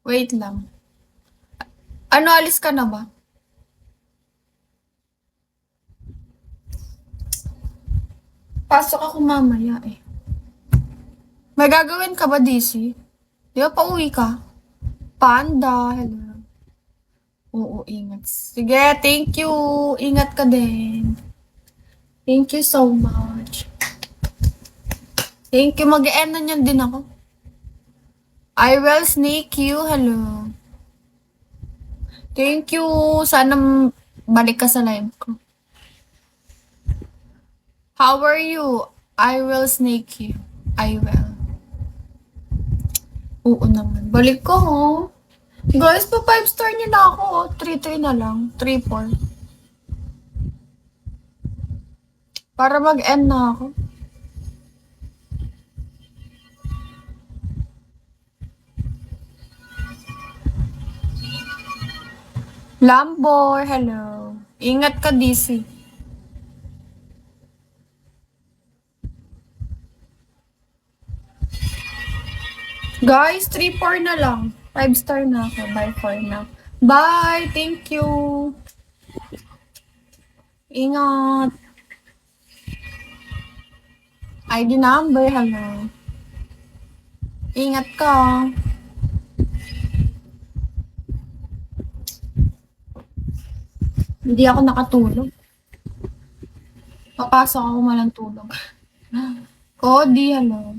Wait lang. Ano, alis ka na ba? Pasok ako mamaya eh. May gagawin ka ba, DC? Di ba pauwi ka? Panda, hello. Oo, ingat. Sige, thank you. Ingat ka din. Thank you so much. Thank you. Mag-e-end na niyan din ako. I will snake you. Hello. Thank you. Sana balik ka sa live ko. How are you? I will snake you. I will. Oo naman. Balik ko, ho. Guys, pa 5 star niyo na ako. 3-3 na lang. 3-4. Para mag-end na ako. Lambor, hello. Ingat ka, DC. Guys, 3-4 na lang. 5 star na ako. Bye for now. Bye! Thank you! Ingat! ID number, hello. Ingat ka. Hindi ako nakatulog. Papasok ako malang tulog. Cody, hello.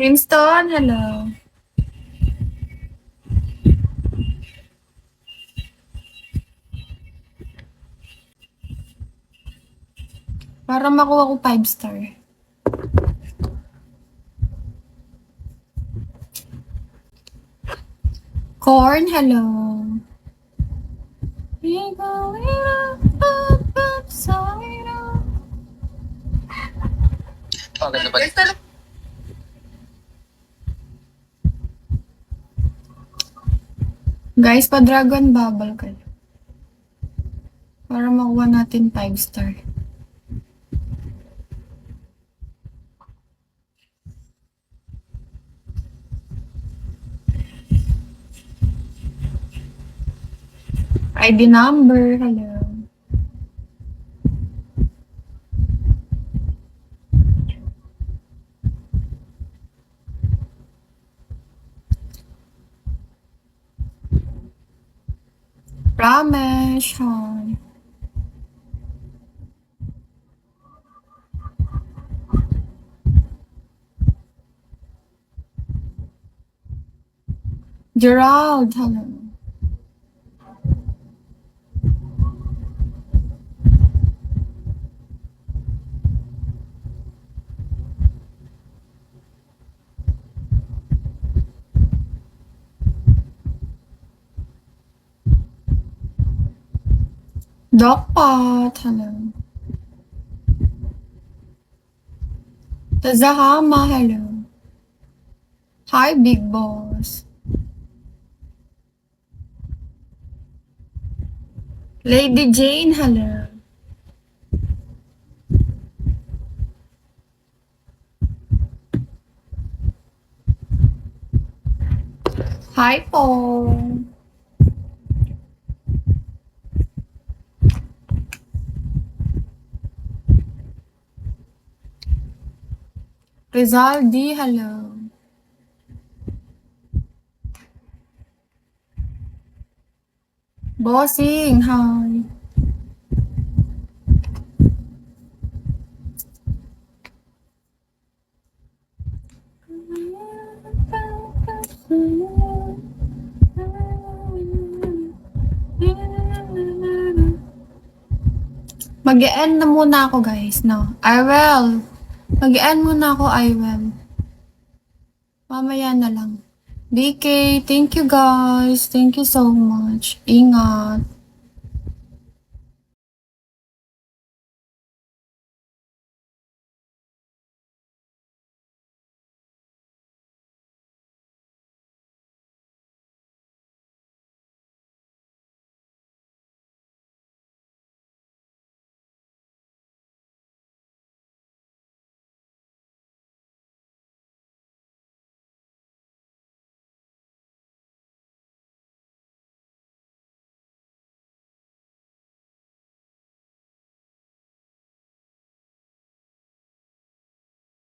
Winston, hello. Para makuha ko 5 star. Corn, hello. Ganda ba? Guys, pa-dragon bubble kayo. Para makuha natin 5 star. ID number, hello. Ramesh, hi. Gerald, hello. Dogpot, hello. Tazahama, hello. Hi, Big Boss. Lady Jane, hello. Hi po. Rizaldi, hello. Bossing, hi. Mag-e-end na muna ako, guys, no? I will. Mag-e-end muna ako, I will. Mamaya na lang. DK, thank you guys. Thank you so much. Ingat.